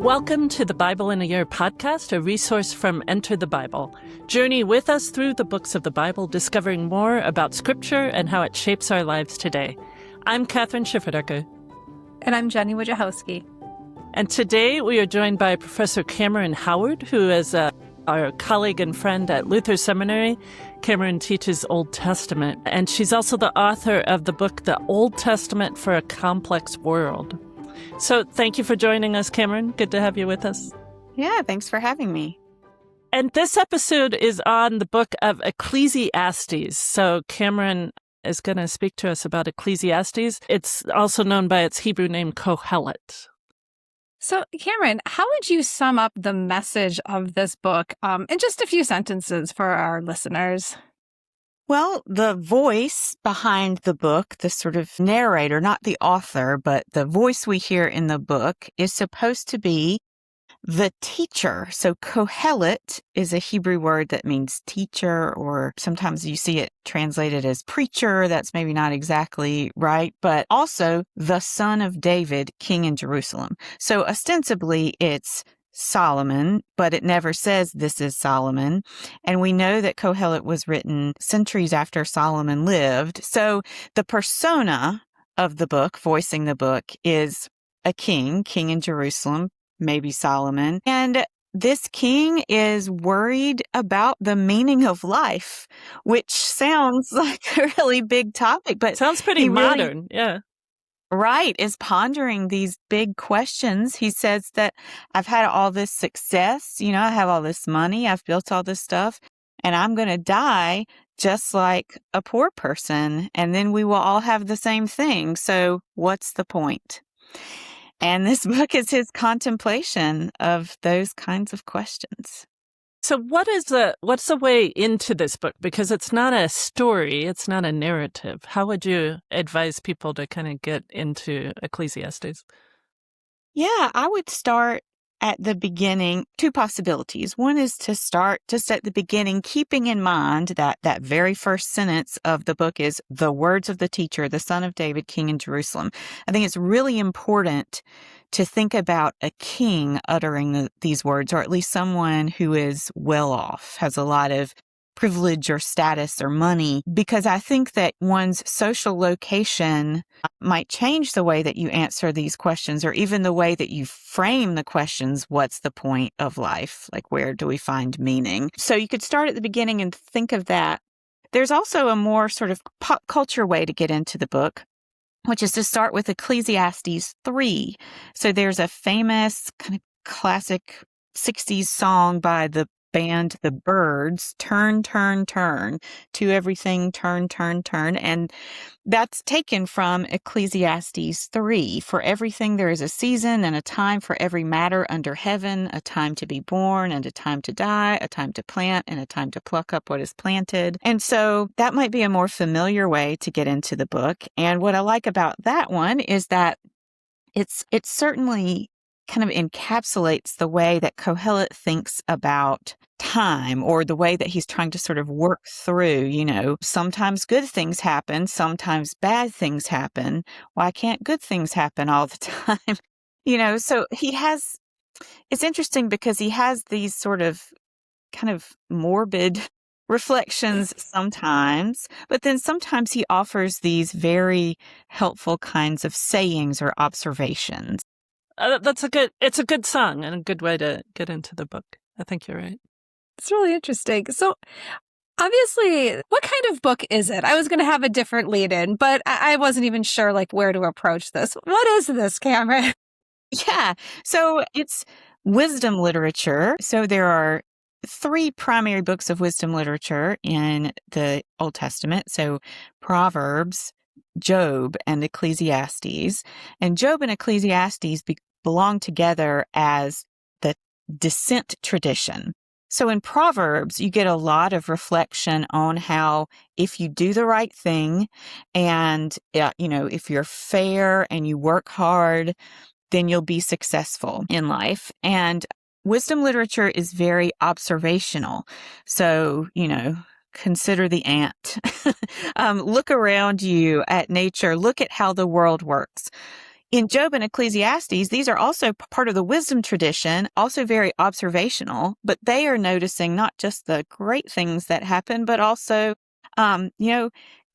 Welcome to the Bible in a Year podcast, a resource from Enter the Bible. Journey with us through the books of the Bible, discovering more about Scripture and how it shapes our lives today. I'm Kathryn Schifferdecker. And I'm Jenny Wojciechowski. And today we are joined by Professor Cameron Howard, who is our colleague and friend at Luther Seminary. Cameron teaches Old Testament, and she's also the author of the book, The Old Testament for a Complex World. So thank you for joining us, Cameron. Good to have you with us. Yeah, thanks for having me. And this episode is on the book of Ecclesiastes. So Cameron is going to speak to us about Ecclesiastes. It's also known by its Hebrew name, Kohelet. So, Cameron, how would you sum up the message of this book in just a few sentences for our listeners? Well, the voice behind the book, the sort of narrator, not the author, but the voice we hear in the book is supposed to be the teacher. So Kohelet is a Hebrew word that means teacher, or sometimes you see it translated as preacher. That's maybe not exactly right, but also the son of David, king in Jerusalem. So ostensibly it's Solomon, but it never says this is Solomon. And we know that Kohelet was written centuries after Solomon lived. So the persona of the book, voicing the book, is a king in Jerusalem, maybe Solomon. And this king is worried about the meaning of life, which sounds like a really big topic, but sounds pretty modern. Yeah. Right, is pondering these big questions. He says that I've had all this success, I have all this money, I've built all this stuff, and I'm going to die just like a poor person, and then we will all have the same thing. So what's the point? And this book is his contemplation of those kinds of questions. So what's the way into this book? Because it's not a story, it's not a narrative. How would you advise people to kind of get into Ecclesiastes? Yeah, I would start at the beginning. Two possibilities. One is to start just at the beginning, keeping in mind that that very first sentence of the book is the words of the teacher, the son of David, king in Jerusalem. I think it's really important to think about a king uttering these words, or at least someone who is well off, has a lot of privilege or status or money, because I think that one's social location might change the way that you answer these questions, or even the way that you frame the questions. What's the point of life? Like, where do we find meaning? So you could start at the beginning and think of that. There's also a more sort of pop culture way to get into the book, which is to start with Ecclesiastes 3. So there's a famous kind of classic 60s song by the band The Byrds, Turn, Turn, Turn, to everything, turn, turn, turn. And that's taken from Ecclesiastes 3. For everything there is a season and a time for every matter under heaven, a time to be born and a time to die, a time to plant and a time to pluck up what is planted. And so that might be a more familiar way to get into the book. And what I like about that one is that it certainly kind of encapsulates the way that Kohelet thinks about time, or the way that he's trying to sort of work through, sometimes good things happen, sometimes bad things happen. Why can't good things happen all the time? So it's interesting because he has these sort of kind of morbid reflections sometimes, but then sometimes he offers these very helpful kinds of sayings or observations. It's a good song and a good way to get into the book. I think you're right. It's really interesting. So obviously, what kind of book is it? I was going to have a different lead in, but I wasn't even sure where to approach this. What is this, Cameron? Yeah. So it's wisdom literature. So there are 3 primary books of wisdom literature in the Old Testament. So Proverbs, Job, and Ecclesiastes. And Job and Ecclesiastes belong together as the descent tradition. So in Proverbs, you get a lot of reflection on how if you do the right thing and, if you're fair and you work hard, then you'll be successful in life. And wisdom literature is very observational. So, consider the ant. Look around you at nature. Look at how the world works. in Job and Ecclesiastes, these are also part of the wisdom tradition, also very observational, but they are noticing not just the great things that happen, but also,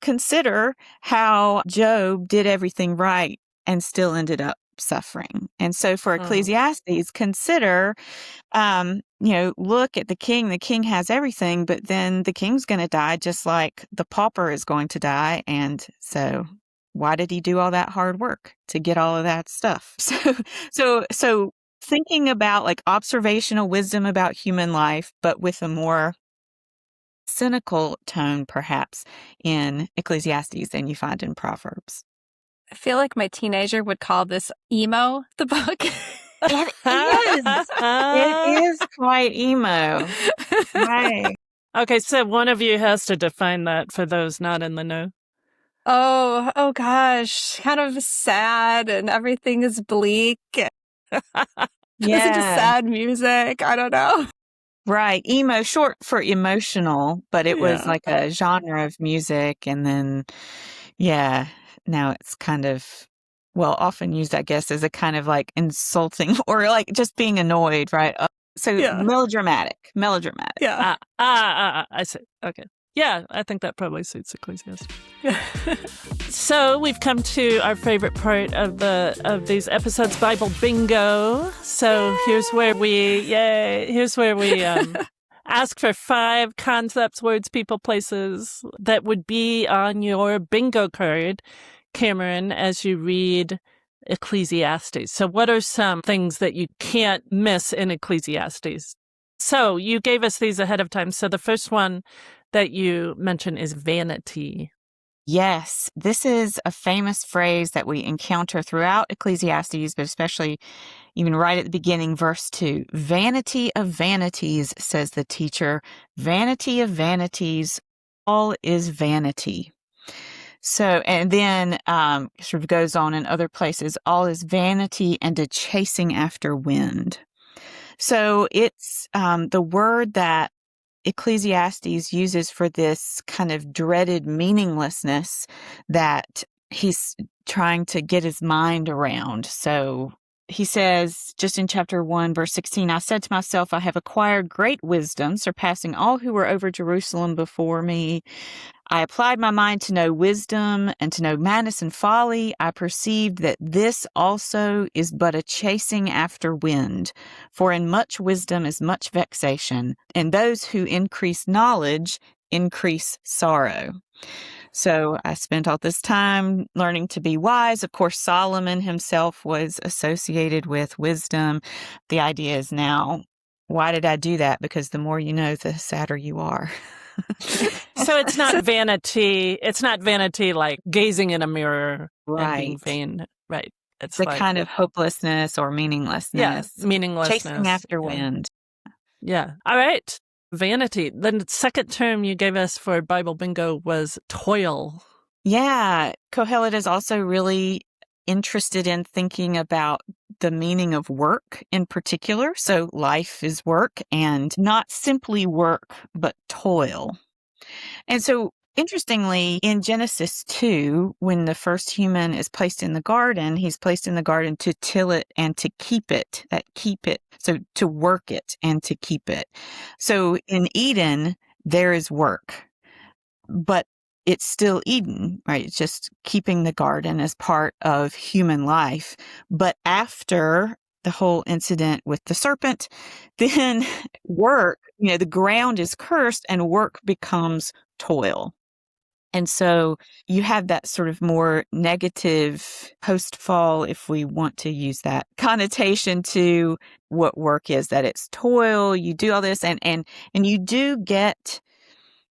consider how Job did everything right and still ended up suffering. And so for Ecclesiastes, consider, look at the king. The king has everything, but then the king's going to die just like the pauper is going to die. And so why did he do all that hard work to get all of that stuff? So thinking about like observational wisdom about human life, but with a more cynical tone, perhaps, in Ecclesiastes than you find in Proverbs. I feel like my teenager would call this emo, the book. It is. It is quite emo. Right. Okay, so one of you has to define that for those not in the know. Oh gosh. Kind of sad and everything is bleak. Listen to sad music. I don't know. Right. Emo, short for emotional, but it was like a genre of music. And then, now it's kind of, often used, I guess, as a kind of like insulting or like just being annoyed, right? So melodramatic. Yeah. I see. Okay. Yeah, I think that probably suits Ecclesiastes. So we've come to our favorite part of these episodes, Bible Bingo. So here's where we ask for 5 concepts, words, people, places that would be on your bingo card, Cameron, as you read Ecclesiastes. So what are some things that you can't miss in Ecclesiastes? So you gave us these ahead of time. So the first one that you mentioned is vanity. Yes, this is a famous phrase that we encounter throughout Ecclesiastes, but especially even right at the beginning, verse 2. Vanity of vanities, says the teacher. Vanity of vanities, all is vanity. So, and then sort of goes on in other places, all is vanity and a chasing after wind. So it's the word that Ecclesiastes uses for this kind of dreaded meaninglessness that he's trying to get his mind around. So he says, just in chapter 1, verse 16, I said to myself, I have acquired great wisdom, surpassing all who were over Jerusalem before me. I applied my mind to know wisdom and to know madness and folly. I perceived that this also is but a chasing after wind. For in much wisdom is much vexation, and those who increase knowledge increase sorrow. So I spent all this time learning to be wise. Of course, Solomon himself was associated with wisdom. The idea is now, why did I do that? Because the more you know, the sadder you are. So it's not vanity. It's not vanity like gazing in a mirror and being Right. vain. Right. It's the kind of hopelessness or meaninglessness. Yes, meaninglessness. Chasing after wind. Yeah. All right. Vanity. The second term you gave us for Bible Bingo was toil. Yeah. Kohelet is also really interested in thinking about the meaning of work in particular. So life is work, and not simply work, but toil. And so interestingly, in Genesis 2, when the first human is placed in the garden, he's placed in the garden to till it and to keep it, so to work it and to keep it. So in Eden, there is work, but it's still Eden, right? It's just keeping the garden as part of human life. But after the whole incident with the serpent, then work, the ground is cursed and work becomes toil. And so you have that sort of more negative post-fall, if we want to use that connotation to what work is, that it's toil, you do all this, and you do get,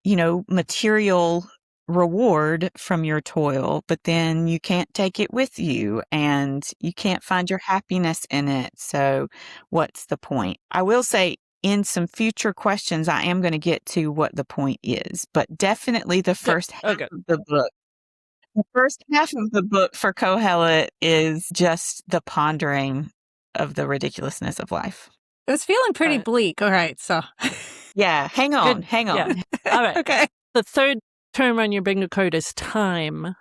material reward from your toil, but then you can't take it with you and you can't find your happiness in it. So what's the point? I will say in some future questions, I am going to get to what the point is, but definitely the first half of the book. The first half of the book for Kohelet is just the pondering of the ridiculousness of life. It was feeling pretty bleak. All right. So yeah, hang on. Yeah. All right. Okay. The third term on your bingo card is time.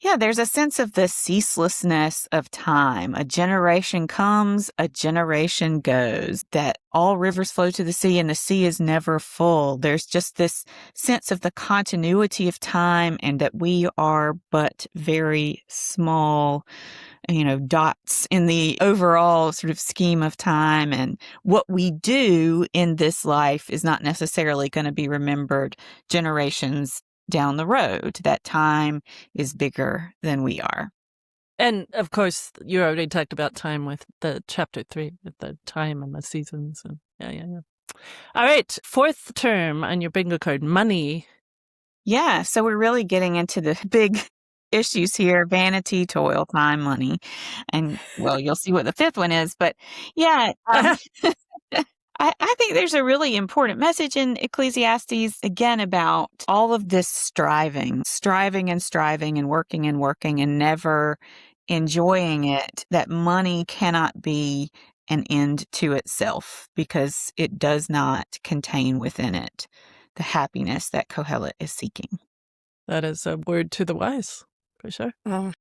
Yeah, there's a sense of the ceaselessness of time. A generation comes, a generation goes, that all rivers flow to the sea and the sea is never full. There's just this sense of the continuity of time and that we are but very small, dots in the overall sort of scheme of time. And what we do in this life is not necessarily going to be remembered generations down the road. That time is bigger than we are. And of course, you already talked about time with the chapter 3, with the time and the seasons. And yeah. All right, fourth term on your bingo card, money. Yeah, so we're really getting into the big issues here: vanity, toil, time, money. And well, you'll see what the fifth one is. But yeah, I think there's a really important message in Ecclesiastes, again, about all of this striving and working and never enjoying it, that money cannot be an end to itself because it does not contain within it the happiness that Kohelet is seeking. That is a word to the wise, for sure. All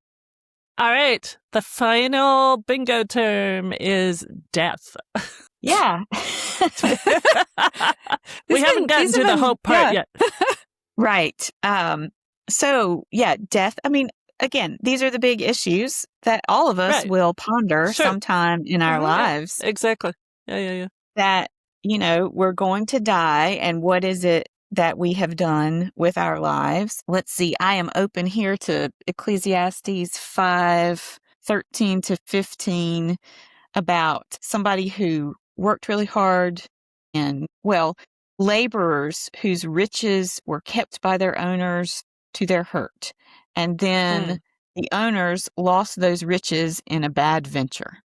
right, the final bingo term is death. Yeah. We haven't gotten to the hope part yet. Right. So, yeah, death. I mean, again, these are the big issues that all of us will ponder sometime in our lives. Exactly. Yeah. That, we're going to die. And what is it that we have done with our lives? Let's see. I am open here to Ecclesiastes 5:13 to 15 about somebody who worked really hard and, laborers whose riches were kept by their owners to their hurt. And then the owners lost those riches in a bad venture.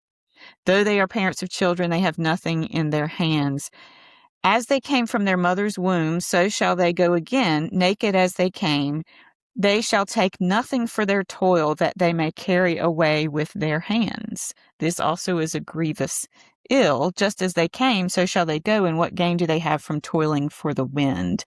Though they are parents of children, they have nothing in their hands. As they came from their mother's womb, so shall they go again, naked as they came. They shall take nothing for their toil that they may carry away with their hands. This also is a grievous ill. Just as they came, so shall they go. And what gain do they have from toiling for the wind?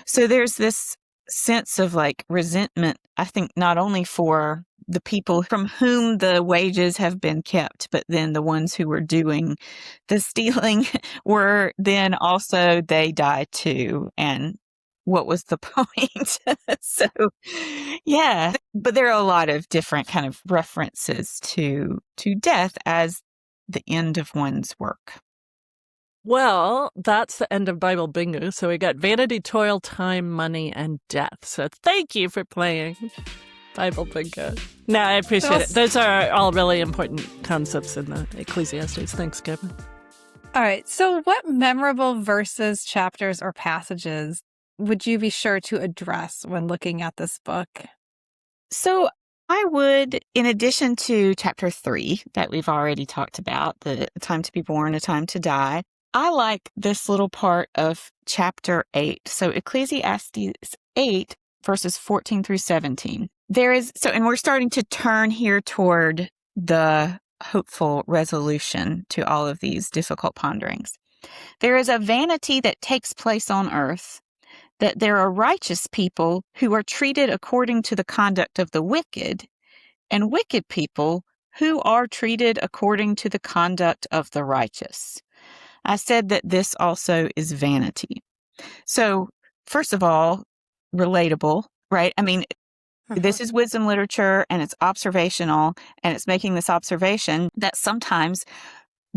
So there's this sense of resentment, I think, not only for the people from whom the wages have been kept, but then the ones who were doing the stealing were then also, they die too. And what was the point? So, yeah. But there are a lot of different kind of references to death as the end of one's work. Well, that's the end of Bible bingo. So we got vanity, toil, time, money, and death. So thank you for playing Bible bingo. No, I appreciate it. Those are all really important concepts in the Ecclesiastes. Thanks, Kevin. All right. So what memorable verses, chapters, or passages would you be sure to address when looking at this book? So I would, in addition to chapter 3 that we've already talked about, the time to be born, a time to die, I like this little part of chapter 8. So Ecclesiastes 8, verses 14 through 17. And we're starting to turn here toward the hopeful resolution to all of these difficult ponderings. There is a vanity that takes place on earth, that there are righteous people who are treated according to the conduct of the wicked, and wicked people who are treated according to the conduct of the righteous. I said that this also is vanity. So, first of all, relatable, right? I mean, this is wisdom literature and it's observational, and it's making this observation that sometimes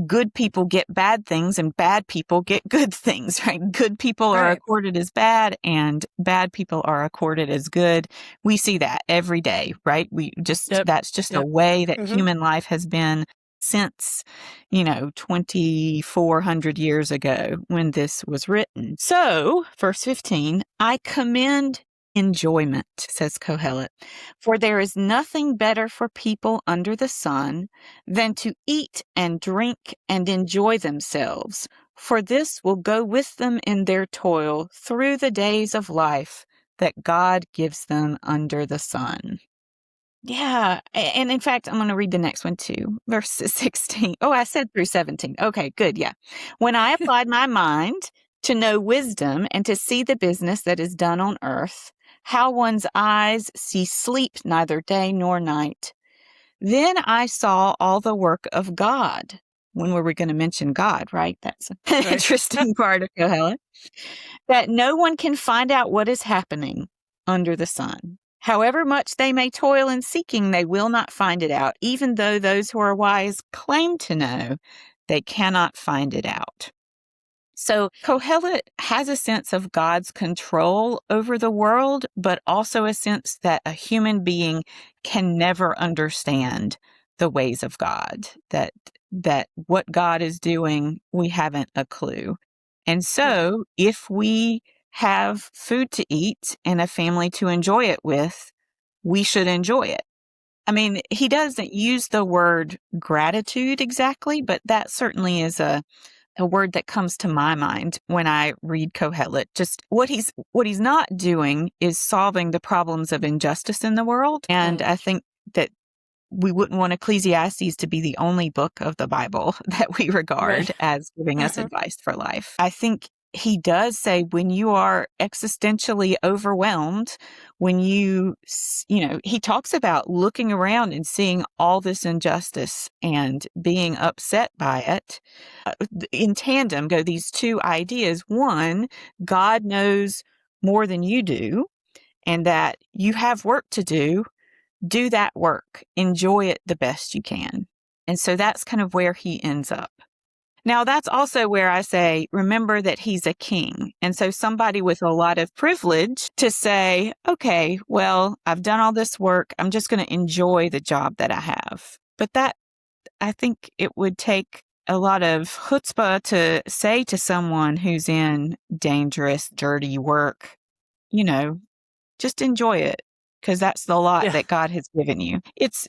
good people get bad things and bad people get good things, right? Good people are accorded as bad and bad people are accorded as good. We see that every day, right? That's just a way that human life has been since, 2,400 years ago when this was written. So, verse 15, I commend enjoyment, says Kohelet, for there is nothing better for people under the sun than to eat and drink and enjoy themselves, for this will go with them in their toil through the days of life that God gives them under the sun. Yeah, and in fact, I'm going to read the next one too, verse 16. Oh, I said through 17. Okay, good, yeah. When I applied my mind to know wisdom and to see the business that is done on earth, how one's eyes see sleep neither day nor night. Then I saw all the work of God. When were we going to mention God, right? That's an Right. interesting part of Kohelet. That no one can find out what is happening under the sun. However much they may toil in seeking, they will not find it out. Even though those who are wise claim to know, they cannot find it out. So Kohelet has a sense of God's control over the world, but also a sense that a human being can never understand the ways of God, that what God is doing, we haven't a clue. And so if we have food to eat and a family to enjoy it with, we should enjoy it. I mean, he doesn't use the word gratitude exactly, but that certainly is a word that comes to my mind when I read Kohelet. Just what he's not doing is solving the problems of injustice in the world. And I think that we wouldn't want Ecclesiastes to be the only book of the Bible that we regard as giving us advice for life. I think he does say when you are existentially overwhelmed, when he talks about looking around and seeing all this injustice and being upset by it. In tandem go these two ideas. One, God knows more than you do, and that you have work to do. Do that work. Enjoy it the best you can. And so that's kind of where he ends up. Now, that's also where I say, remember that he's a king. And so somebody with a lot of privilege to say, okay, well, I've done all this work. I'm just going to enjoy the job that I have. But that, I think it would take a lot of chutzpah to say to someone who's in dangerous, dirty work, just enjoy it. Because that's the lot that God has given you. It's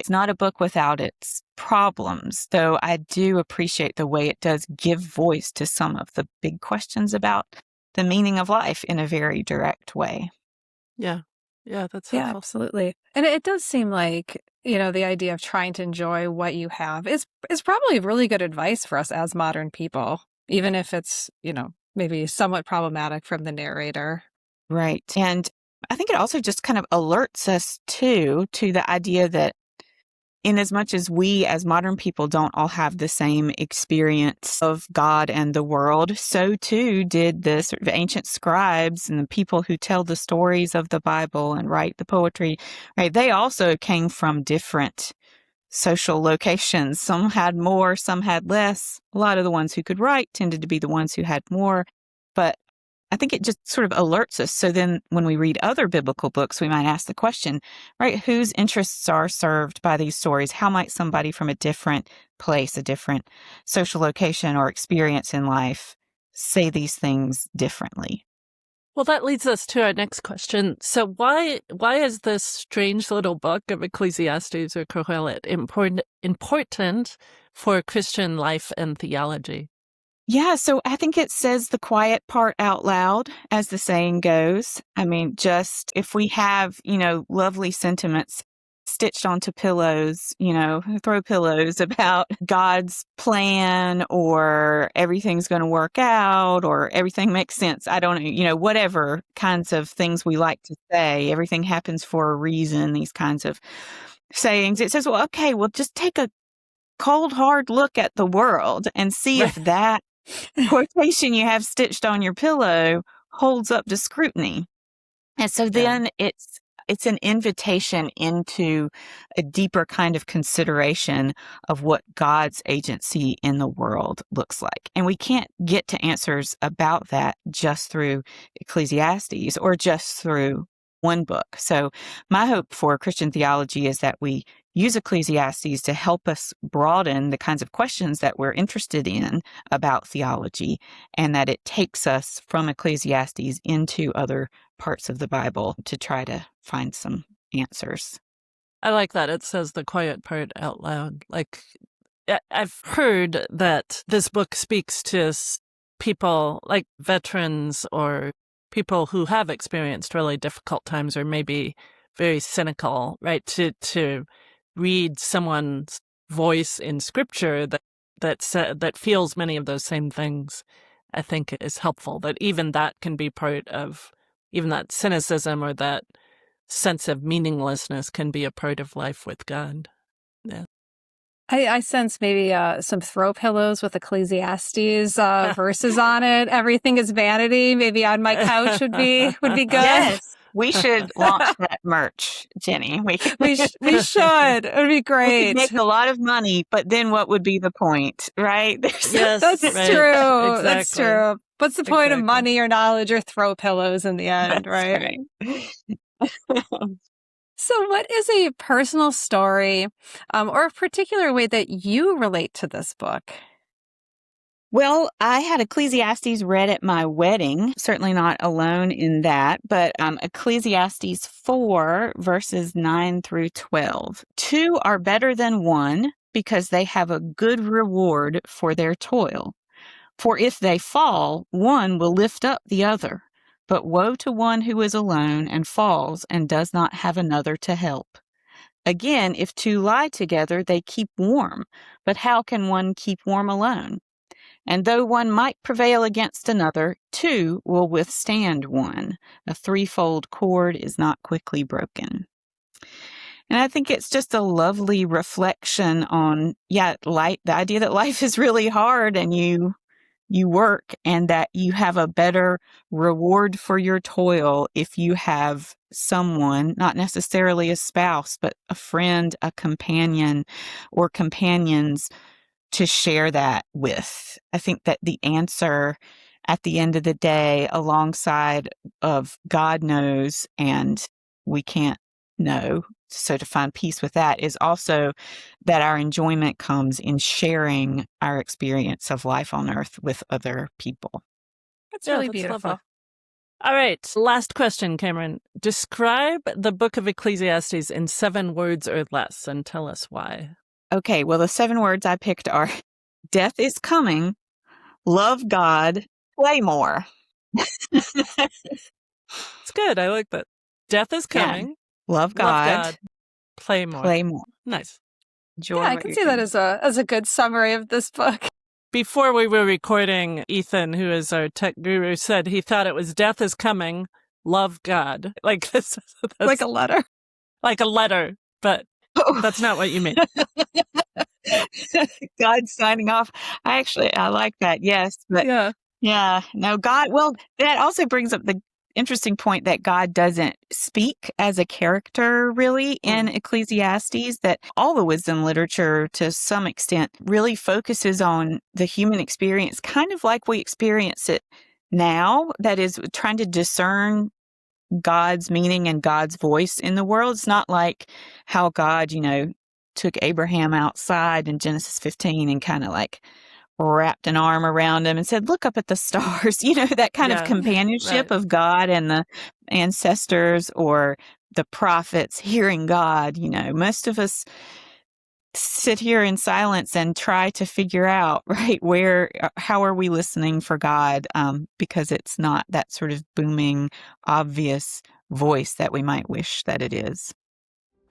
not a book without its problems, though I do appreciate the way it does give voice to some of the big questions about the meaning of life in a very direct way. Yeah, that's helpful. Yeah, absolutely. And it does seem like, the idea of trying to enjoy what you have is probably really good advice for us as modern people, even if it's, maybe somewhat problematic from the narrator. Right. And I think it also just kind of alerts us to the idea that in as much as we as modern people don't all have the same experience of God and the world, so too did the sort of ancient scribes and the people who tell the stories of the Bible and write the poetry, right? They also came from different social locations. Some had more, some had less. A lot of the ones who could write tended to be the ones who had more. But I think it just sort of alerts us. So then when we read other biblical books, we might ask the question, right, whose interests are served by these stories? How might somebody from a different place, a different social location or experience in life say these things differently? Well, that leads us to our next question. So why is this strange little book of Ecclesiastes or Kohelet important for Christian life and theology? Yeah, so I think it says the quiet part out loud, as the saying goes. I mean, just if we have, lovely sentiments stitched onto pillows, throw pillows about God's plan or everything's going to work out or everything makes sense. I don't know, whatever kinds of things we like to say, everything happens for a reason, these kinds of sayings. It says, well, okay, well, just take a cold, hard look at the world and see if that quotation you have stitched on your pillow holds up to scrutiny. And so then it's an invitation into a deeper kind of consideration of what God's agency in the world looks like. And we can't get to answers about that just through Ecclesiastes or just through one book. So my hope for Christian theology is that we use Ecclesiastes to help us broaden the kinds of questions that we're interested in about theology, and that it takes us from Ecclesiastes into other parts of the Bible to try to find some answers. I like that. It says the quiet part out loud. Like, I've heard that this book speaks to people like veterans or people who have experienced really difficult times or maybe very cynical, right? To read someone's voice in scripture that feels many of those same things, I think is helpful. That even that can be part of even that cynicism or that sense of meaninglessness can be a part of life with God. Yeah. I sense maybe some throw pillows with Ecclesiastes verses on it. Everything is vanity. Maybe on my couch would be good. Yes, we should launch that merch, Jenny. We should. It would be great. We could make a lot of money, but then what would be the point, right? Yes, that's right. true. Exactly. That's true. What's the point of money or knowledge or throw pillows in the end, right? So what is a personal story or a particular way that you relate to this book? Well, I had Ecclesiastes read at my wedding, certainly not alone in that, but Ecclesiastes 4, verses 9 through 12. 2 are better than 1 because they have a good reward for their toil. For if they fall, one will lift up the other. But woe to one who is alone and falls and does not have another to help. Again, if 2 lie together, they keep warm. But how can one keep warm alone? And though one might prevail against another, 2 will withstand one. A 3-fold cord is not quickly broken. And I think it's just a lovely reflection on, the idea that life is really hard and you work and that you have a better reward for your toil if you have someone, not necessarily a spouse, but a friend, a companion, or companions to share that with. I think that the answer at the end of the day, alongside of God knows and we can't know, so to find peace with that, is also that our enjoyment comes in sharing our experience of life on earth with other people. That's really beautiful. Lovely. All right. Last question, Kathryn. Describe the book of Ecclesiastes in 7 words or less and tell us why. Okay. Well, the 7 words I picked are death is coming, love God, play more. It's good. I like that. Death is coming. Yeah. Love God. Play more. Play more. Nice. Enjoy I can see that as a good summary of this book. Before we were recording, Ethan, who is our tech guru, said he thought it was death is coming, love God. Like this. Like a letter. Like a letter, but that's not what you mean. God signing off. I like that. Yes. But yeah. No, God. Well, that also brings up the interesting point that God doesn't speak as a character really in Ecclesiastes, that all the wisdom literature to some extent really focuses on the human experience, kind of like we experience it now, that is trying to discern God's meaning and God's voice in the world. It's not like how God, took Abraham outside in Genesis 15 and kind of like wrapped an arm around him and said, look up at the stars, that kind of companionship of God and the ancestors or the prophets hearing God. Most of us sit here in silence and try to figure out, right, how are we listening for God? Because it's not that sort of booming, obvious voice that we might wish that it is.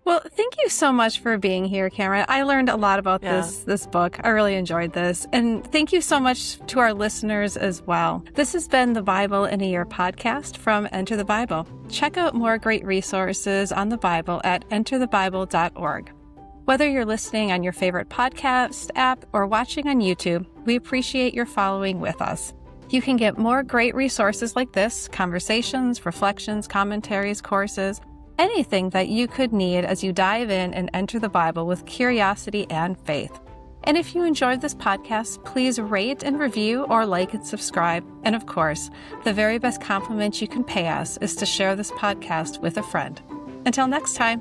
Well, thank you so much for being here, Kathryn. I learned a lot about this book. I really enjoyed this. And thank you so much to our listeners as well. This has been the Bible in a Year podcast from Enter the Bible. Check out more great resources on the Bible at enterthebible.org. Whether you're listening on your favorite podcast app or watching on YouTube, we appreciate your following with us. You can get more great resources like this, conversations, reflections, commentaries, courses, anything that you could need as you dive in and enter the Bible with curiosity and faith. And if you enjoyed this podcast, please rate and review or like and subscribe. And of course, the very best compliment you can pay us is to share this podcast with a friend. Until next time.